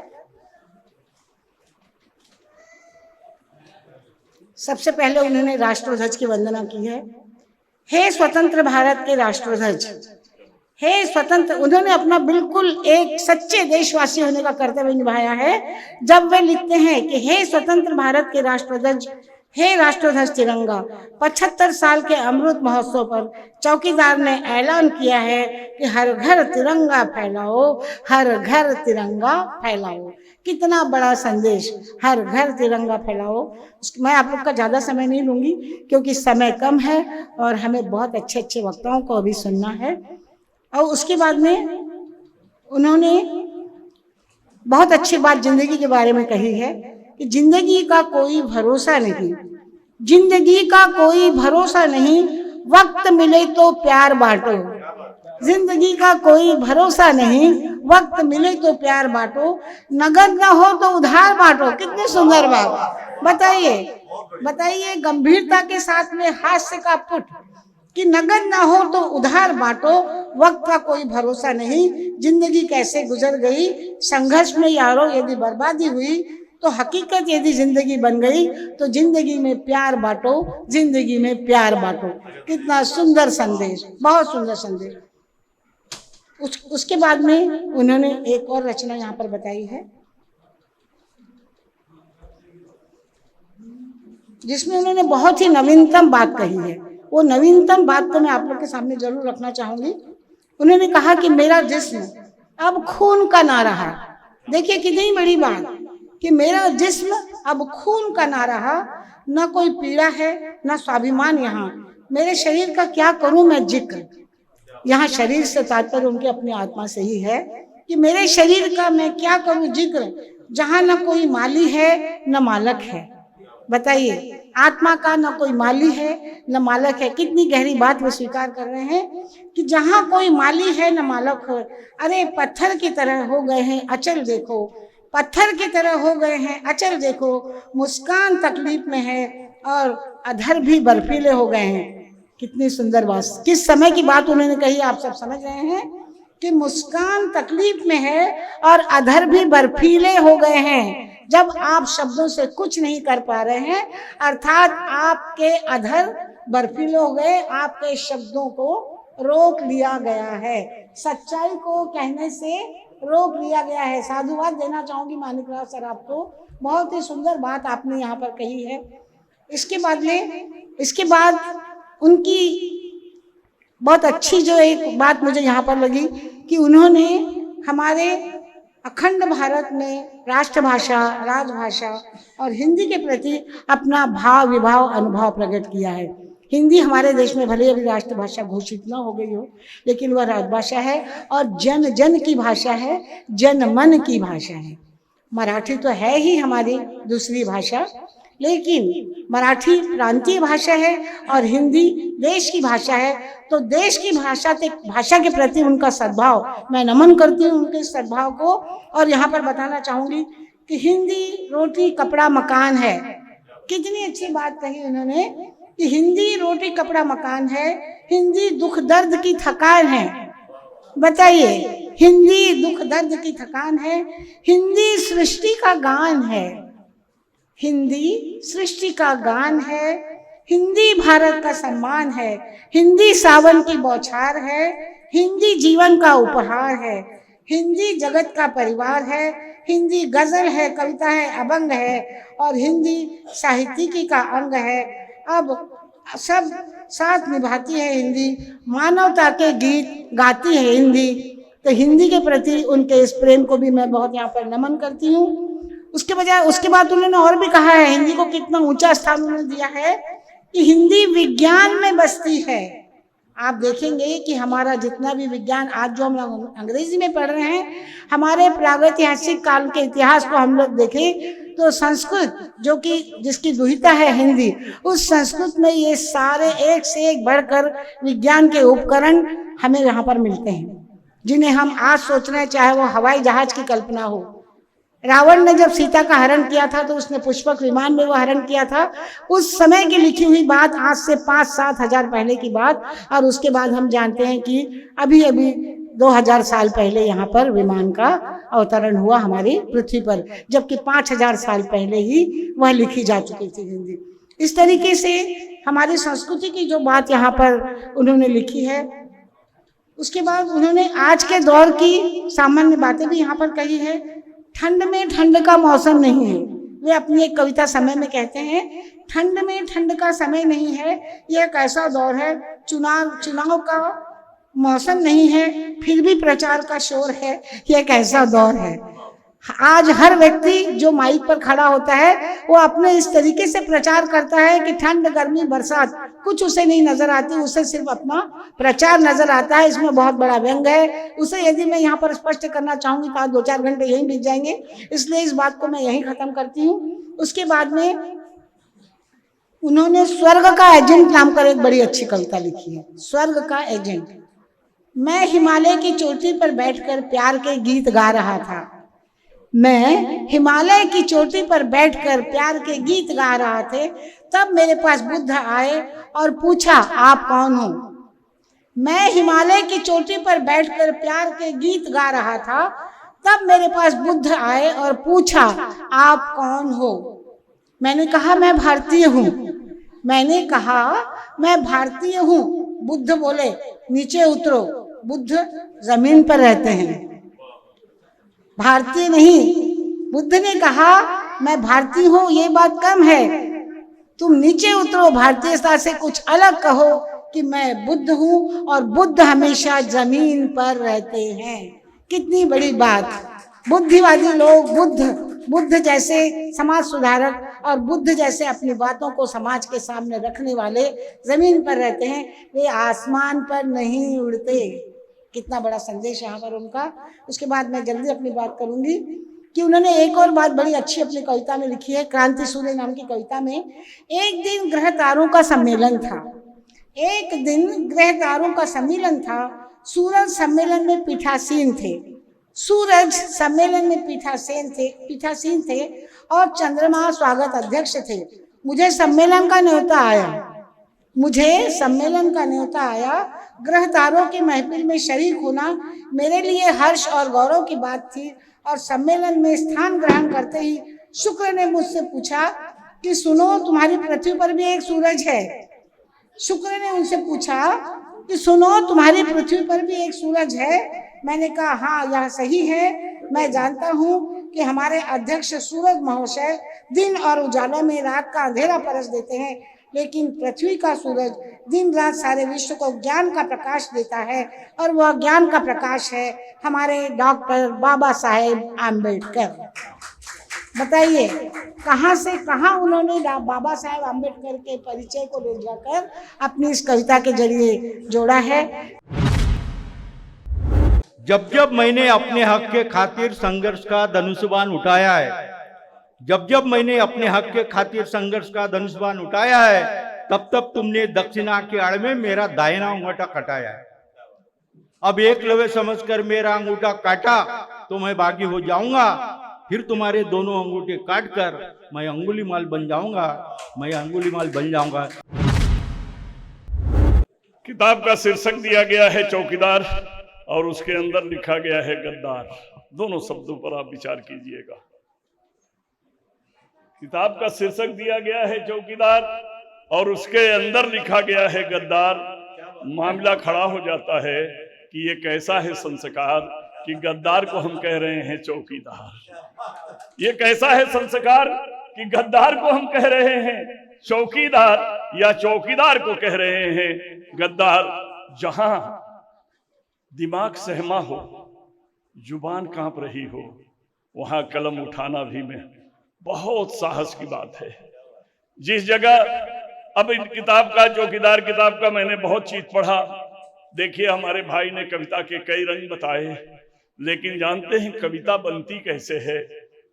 सबसे पहले उन्होंने राष्ट्रध्वज की वंदना की है। हे स्वतंत्र भारत के राष्ट्रध्वज, हे स्वतंत्र, उन्होंने अपना बिल्कुल एक सच्चे देशवासी होने का कर्तव्य निभाया है जब वे लिखते हैं कि हे स्वतंत्र भारत के राष्ट्रध्वज, हे राष्ट्रध्वज तिरंगा, 75 साल के अमृत महोत्सव पर चौकीदार ने ऐलान किया है कि हर घर तिरंगा फैलाओ, हर घर तिरंगा फैलाओ। कितना बड़ा संदेश, हर घर तिरंगा फैलाओ। मैं आप लोग का ज़्यादा समय नहीं लूँगी क्योंकि समय कम है और हमें बहुत अच्छे अच्छे वक्ताओं को अभी सुनना है। और उसके बाद में उन्होंने बहुत अच्छी बात जिंदगी के बारे में कही है कि जिंदगी का कोई भरोसा नहीं, जिंदगी का कोई भरोसा नहीं, वक्त मिले तो प्यार बांटो, जिंदगी का कोई भरोसा नहीं, वक्त मिले तो प्यार बांटो, नगद ना हो तो उधार बांटो। कितनी सुंदर बात, बताइए गंभीरता के साथ में हास्य का पुट कि नगद ना हो तो उधार बांटो, वक्त का कोई भरोसा नहीं, जिंदगी कैसे गुजर गई, संघर्ष में यारो यदि बर्बादी हुई तो हकीकत यदि जिंदगी बन गई तो जिंदगी में प्यार बांटो, जिंदगी में प्यार बांटो। कितना सुंदर संदेश, बहुत सुंदर संदेश। उसके बाद में उन्होंने एक और रचना यहाँ पर बताई है जिसमें उन्होंने बहुत ही नवीनतम बात कही है। वो नवीनतम बात को मैं आप लोग के सामने जरूर रखना चाहूंगी। उन्होंने कहा कि मेरा जिस्म अब खून का ना रहा। देखिए कितनी बड़ी बात कि मेरा जिस्म अब खून का ना रहा, ना कोई पीड़ा है ना स्वाभिमान। यहाँ मेरे शरीर का क्या करूं मैं जिक्र, यहाँ शरीर से तात्पर्य उनकी अपनी आत्मा से ही है कि मेरे शरीर का मैं क्या करूं जिक्र, जहाँ न कोई माली है न मालक है। बताइए, आत्मा का न कोई माली है न मालक है। कितनी गहरी बात वो स्वीकार कर रहे हैं कि जहाँ कोई माली है न मालक है। अरे पत्थर की तरह हो गए हैं अचल देखो, पत्थर की तरह हो गए हैं अचल देखो, मुस्कान तकलीफ में है और अधर भी बर्फीले हो गए हैं। कितनी सुंदर बात, किस समय की बात उन्होंने कही आप सब समझ रहे हैं कि मुस्कान तकलीफ में है और अधर भी बर्फीले हो गए हैं। जब आप शब्दों से कुछ नहीं कर पा रहे हैं, अर्थात आपके अधर बर्फीले हो गए, आपके शब्दों को रोक लिया गया है, सच्चाई को कहने से रोक लिया गया है। साधुवाद देना चाहूंगी माणिकराव सर आपको, बहुत ही सुंदर बात आपने यहाँ पर कही है। इसके बाद उनकी बहुत अच्छी जो एक बात मुझे यहाँ पर लगी कि उन्होंने हमारे अखंड भारत में राष्ट्रभाषा, राजभाषा और हिंदी के प्रति अपना भाव विभाव अनुभव प्रकट किया है। हिंदी हमारे देश में भले अभी राष्ट्रभाषा घोषित न हो गई हो, लेकिन वह राजभाषा है और जन जन की भाषा है, जन मन की भाषा है। मराठी तो है ही हमारी दूसरी भाषा, लेकिन मराठी प्रांतीय भाषा है और हिंदी देश की भाषा है। तो देश की भाषा के प्रति उनका सद्भाव, मैं नमन करती हूँ उनके सद्भाव को। और यहाँ पर बताना चाहूँगी कि हिंदी रोटी कपड़ा मकान है। कितनी अच्छी बात कही उन्होंने कि हिंदी रोटी कपड़ा मकान है, हिंदी दुख दर्द की थकान है। बताइए, हिंदी दुख दर्द की थकान है, हिंदी सृष्टि का गान है, हिंदी सृष्टि का गान है, हिंदी भारत का सम्मान है, हिंदी सावन की बौछार है, हिंदी जीवन का उपहार है, हिंदी जगत का परिवार है, हिंदी गजल है, कविता है, अभंग है और हिंदी साहित्यिकी का अंग है। अब सब साथ निभाती है हिंदी, मानवता के गीत गाती है हिंदी। तो हिंदी के प्रति उनके इस प्रेम को भी मैं बहुत यहाँ पर नमन करती हूँ। उसके बाद उन्होंने और भी कहा है हिंदी को कितना ऊंचा स्थान उन्होंने दिया है कि हिंदी विज्ञान में बसती है। आप देखेंगे कि हमारा जितना भी विज्ञान आज जो हम लोग अंग्रेजी में पढ़ रहे हैं, हमारे प्रागैतिहासिक काल के इतिहास को हम लोग देखें तो संस्कृत जो कि जिसकी दुहिता है हिंदी, उस संस्कृत में ये सारे एक से एक बढ़कर विज्ञान के उपकरण हमें यहाँ पर मिलते हैं, जिन्हें हम आज सोच रहे हैं, चाहे वो हवाई जहाज की कल्पना हो। रावण ने जब सीता का हरण किया था तो उसने पुष्पक विमान में वो हरण किया था। उस समय की लिखी हुई बात, आज से 5-7 हजार पहले की बात। और उसके बाद हम जानते हैं कि अभी 2000 साल पहले यहाँ पर विमान का अवतरण हुआ हमारी पृथ्वी पर, जबकि 5000 साल पहले ही वह लिखी जा चुकी थी हिंदी। इस तरीके से हमारी संस्कृति की जो बात यहाँ पर उन्होंने लिखी है। उसके बाद उन्होंने आज के दौर की सामान्य बातें भी यहाँ पर कही है। ठंड में ठंड का मौसम नहीं है। वे अपनी एक कविता समय में कहते हैं, ठंड में ठंड का समय नहीं है, यह एक ऐसा दौर है, चुनाव का मौसम नहीं है, फिर भी प्रचार का शोर है, यह एक ऐसा दौर है। आज हर व्यक्ति जो माइक पर खड़ा होता है वो अपने इस तरीके से प्रचार करता है कि ठंड, गर्मी, बरसात कुछ उसे नहीं नजर आती, उसे सिर्फ अपना प्रचार नजर आता है। इसमें बहुत बड़ा व्यंग है। उसे यदि मैं यहाँ पर स्पष्ट करना चाहूंगी तो 2-4 घंटे यहीं बीत जाएंगे, इसलिए इस बात को मैं यहीं खत्म करती हूँ। उसके बाद में उन्होंने स्वर्ग का एजेंट नाम कर एक बड़ी अच्छी कविता लिखी है। स्वर्ग का एजेंट। मैं हिमालय की चोटी पर बैठकर प्यार के गीत गा रहा था। मैं हिमालय की चोटी पर बैठकर प्यार के गीत गा रहा थे, तब मेरे पास बुद्ध आए और पूछा, आप कौन हो? मैं हिमालय की चोटी पर बैठकर प्यार के गीत गा रहा था, तब मेरे पास बुद्ध आए और पूछा, आप कौन हो? मैंने कहा, मैं भारतीय हूँ। मैंने कहा, मैं भारतीय हूँ। बुद्ध बोले, नीचे उतरो। बुद्ध जमीन पर रहते हैं, भारतीय नहीं। बुद्ध ने कहा, मैं भारतीय हूं, ये बात कम है, तुम नीचे उतरो, भारतीयता से कुछ अलग कहो कि मैं बुद्ध हूं और बुद्ध हमेशा जमीन पर रहते हैं। कितनी बड़ी बात। बुद्धिवादी लोग बुद्ध जैसे समाज सुधारक और बुद्ध जैसे अपनी बातों को समाज के सामने रखने वाले जमीन पर रहते हैं, वे आसमान पर नहीं उड़ते। कितना बड़ा संदेश यहाँ पर उनका। उसके बाद मैं जल्दी अपनी बात करूंगी कि उन्होंने एक और बात बड़ी अच्छी अपनी कविता में लिखी है। क्रांति सूर्य नाम की कविता में, एक दिन ग्रह तारों का सम्मेलन था। एक दिन ग्रह तारों का सम्मेलन था। सूरज सम्मेलन में पीठासीन थे। सूरज सम्मेलन में पीठासीन थे और चंद्रमा स्वागत अध्यक्ष थे। मुझे सम्मेलन का न्योता आया। ग्रह तारों के महफिल में शरीक होना मेरे लिए हर्ष और गौरव की बात थी। और सम्मेलन में स्थान ग्रहण करते ही शुक्र ने मुझसे पूछा कि सुनो, तुम्हारी पृथ्वी पर भी एक सूरज है। शुक्र ने उनसे पूछा कि सुनो, तुम्हारी पृथ्वी पर भी एक सूरज है। मैंने कहा, हाँ, यह सही है। मैं जानता हूँ कि हमारे अध्यक्ष सूरज महोदय दिन और उजालों में रात का अंधेरा परस देते हैं, लेकिन पृथ्वी का सूरज दिन रात सारे विश्व को ज्ञान का प्रकाश देता है, और वह ज्ञान का प्रकाश है हमारे डॉक्टर बाबा साहेब आम्बेडकर। बताइए कहाँ से कहाँ उन्होंने बाबा साहेब आम्बेडकर के परिचय को ले जाकर अपनी इस कविता के जरिए जोड़ा है। जब जब मैंने अपने हक के खातिर संघर्ष का धनुष्यबाण उठाया है, जब जब मैंने अपने हक के खातिर संघर्ष का धनुष्यबाण उठाया है, तब तब तुमने दक्षिणा के आड़ में मेरा दाहिना अंगूठा कटाया है। अब एकलव्य समझकर मेरा अंगूठा काटा तो मैं बागी हो जाऊंगा, फिर तुम्हारे दोनों अंगूठे काटकर मैं अंगुलीमाल बन जाऊंगा, मैं अंगुलीमाल बन जाऊंगा। किताब का शीर्षक दिया गया है चौकीदार और उसके अंदर लिखा गया है गद्दार। दोनों शब्दों पर आप विचार कीजिएगा। किताब का शीर्षक दिया गया है चौकीदार और उसके अंदर लिखा गया है गद्दार। मामला खड़ा हो जाता है कि ये कैसा है संस्कार कि गद्दार को हम कह रहे हैं चौकीदार। ये कैसा है संस्कार कि गद्दार को हम कह रहे हैं चौकीदार, या चौकीदार को कह रहे हैं गद्दार। जहां दिमाग सहमा हो, जुबान कांप रही हो, वहां कलम उठाना भी में बहुत साहस की बात है। जिस जगह अब इन किताब का चौकीदार किताब का मैंने बहुत चीज पढ़ा। देखिए हमारे भाई ने कविता के कई रंग बताए, लेकिन जानते हैं कविता बनती कैसे है?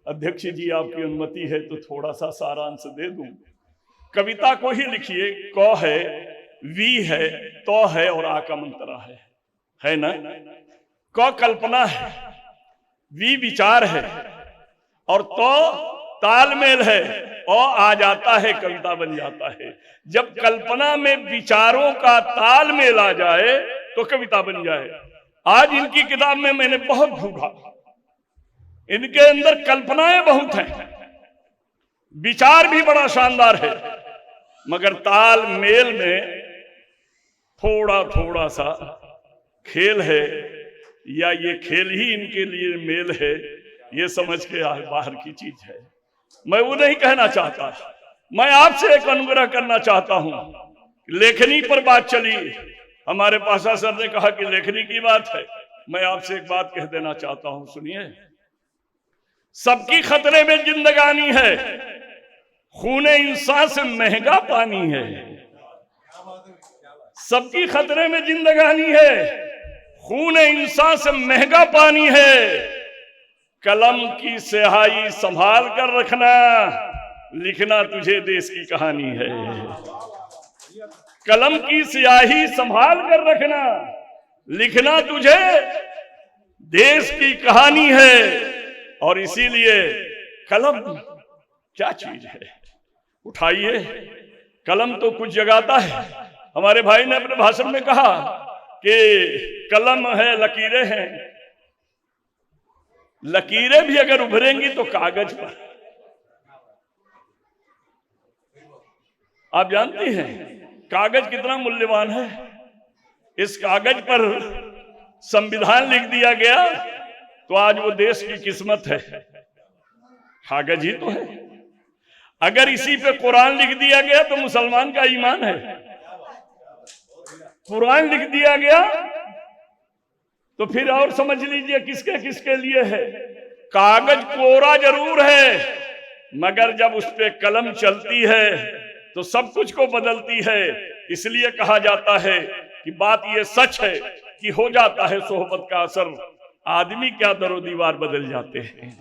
अध्यक्ष जी आपकी अनुमति है तो थोड़ा सा सारांश दे दूं। कविता को ही लिखिए। क है, वी है, तो है और आ का मंत्रा है ना। क कल्पना है, वी विचार है और तो तालमेल है, आ जाता है कविता बन जाता है। जब कल्पना में विचारों का तालमेल आ जाए तो कविता बन जाए। आज इनकी किताब में मैंने बहुत ढूंढा, इनके अंदर कल्पनाएं बहुत हैं, विचार भी बड़ा शानदार है, मगर तालमेल में थोड़ा थोड़ा सा खेल है, या ये खेल ही इनके लिए मेल है, ये समझ के बाहर की चीज है। मैं वो नहीं कहना चाहता। मैं आपसे एक अनुग्रह करना चाहता हूं। लेखनी पर बात चली, हमारे पाशा सर ने कहा कि लेखनी की बात है। मैं आपसे एक बात कह देना चाहता हूं, सुनिए। सबकी खतरे में जिंदगानी है, खूने इंसान से महंगा पानी है। सबकी खतरे में जिंदगानी है, खूने इंसान से महंगा पानी है। कलम की स्याही संभाल कर रखना, लिखना तुझे देश की कहानी है। कलम की स्याही संभाल कर रखना, लिखना तुझे देश की कहानी है। और इसीलिए कलम क्या चीज है, उठाइए। कलम तो कुछ जगाता है। हमारे भाई ने अपने भाषण में कहा कि कलम है, लकीरें हैं। लकीरें भी अगर उभरेंगी तो कागज पर। आप जानती हैं कागज कितना मूल्यवान है। इस कागज पर संविधान लिख दिया गया तो आज वो देश की किस्मत है। कागज ही तो है। अगर इसी पे कुरान लिख दिया गया तो मुसलमान का ईमान है। कुरान लिख दिया गया तो फिर और समझ लीजिए किसके किसके लिए है। कागज कोरा जरूर है, मगर जब उस पे कलम चलती है तो सब कुछ को बदलती है। इसलिए कहा जाता है कि बात ये सच है कि हो जाता है सोहबत का असर। आदमी क्या दरो दीवार बदल जाते हैं।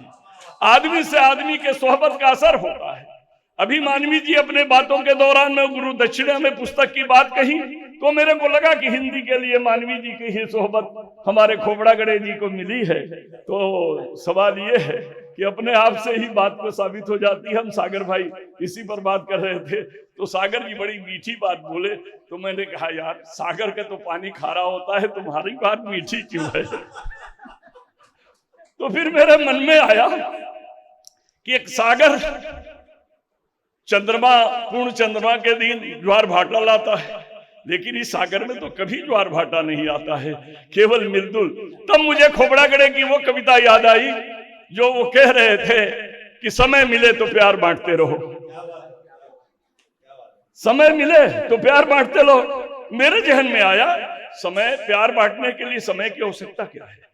आदमी से आदमी के सोहबत का असर होता है। अभी मानवी जी अपने बातों के दौरान में गुरु दक्षिणा में पुस्तक की बात कही तो मेरे को लगा कि हिंदी के लिए मानवी जी की ही सोहबत हमारे खोबड़ा गड़े जी को मिली है। तो सवाल ये है कि अपने आप से ही बात को साबित हो जाती है। हम सागर भाई इसी पर बात कर रहे थे तो सागर जी बड़ी मीठी बात बोले तो मैंने कहा यार सागर का तो पानी खारा होता है, तुम्हारी बात मीठी क्यों है। तो फिर मेरे मन में आया कि एक सागर चंद्रमा पूर्ण चंद्रमा के दिन ज्वार भाटा लाता है, लेकिन इस सागर में तो कभी ज्वार भाटा नहीं आता है, केवल मृदुल। तब मुझे खोबड़ा गड़े की वो कविता याद आई जो वो कह रहे थे कि समय मिले तो प्यार बांटते रहो। समय मिले तो प्यार बांटते लो। मेरे जहन में आया समय, प्यार बांटने के लिए समय की आवश्यकता क्या है?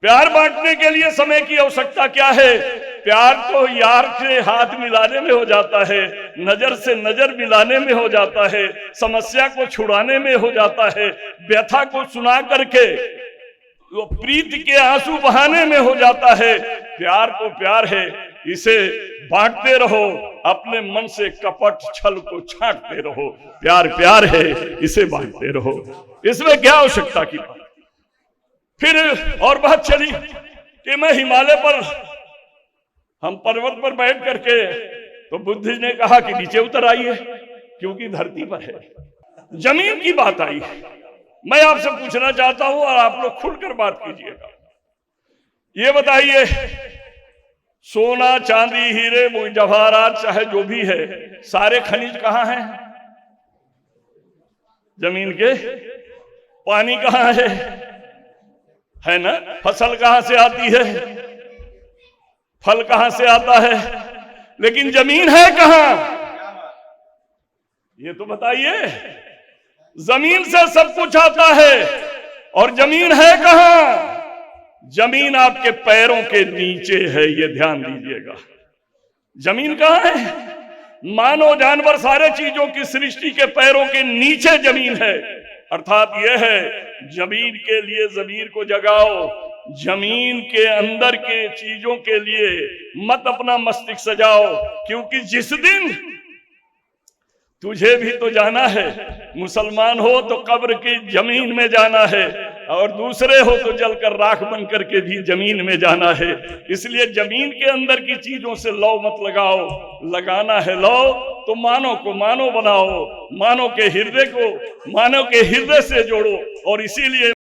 प्यार बांटने के लिए समय की आवश्यकता क्या है? प्यार तो यार से हाथ मिलाने में हो जाता है, नजर से नजर मिलाने में हो जाता है, समस्या को छुड़ाने में हो जाता है, व्यथा को सुना करके वो प्रीति के आंसू बहाने में हो जाता है। प्यार तो प्यार है, इसे बांटते रहो, अपने मन से कपट छल को छांटते रहो। प्यार प्यार है, इसे बांटते रहो। इसमें क्या आवश्यकता की बात? फिर और बात चली कि मैं हिमालय पर, हम पर्वत पर बैठ करके, तो बुद्ध ने कहा कि नीचे उतर आइए क्योंकि धरती पर है। जमीन की बात आई। मैं आपसे पूछना चाहता हूं और आप लोग खुलकर बात कीजिएगा। ये बताइए, सोना चांदी हीरे जवाहरात चाहे जो भी है, सारे खनिज कहां हैं? जमीन के। पानी कहां है ना? फसल कहां से आती है? फल कहां से आता है? लेकिन जमीन है कहां? ये तो बताइए। जमीन से सब कुछ आता है और जमीन है कहां? जमीन आपके पैरों के नीचे है, ये ध्यान दीजिएगा। जमीन कहां है? मानव जानवर सारे चीजों की सृष्टि के पैरों के नीचे जमीन है। अर्थात यह है, जमीन के लिए जमीर को जगाओ, जमीन के अंदर के चीजों के लिए मत अपना मस्तिष्क सजाओ, क्योंकि जिस दिन तुझे भी तो जाना है, मुसलमान हो तो कब्र की जमीन में जाना है, और दूसरे हो तो जलकर राख बन करके भी जमीन में जाना है। इसलिए जमीन के अंदर की चीजों से लौ मत लगाओ, लगाना है लौ तो मानव को मानव बनाओ, मानव के हृदय को मानव के हृदय से जोड़ो। और इसीलिए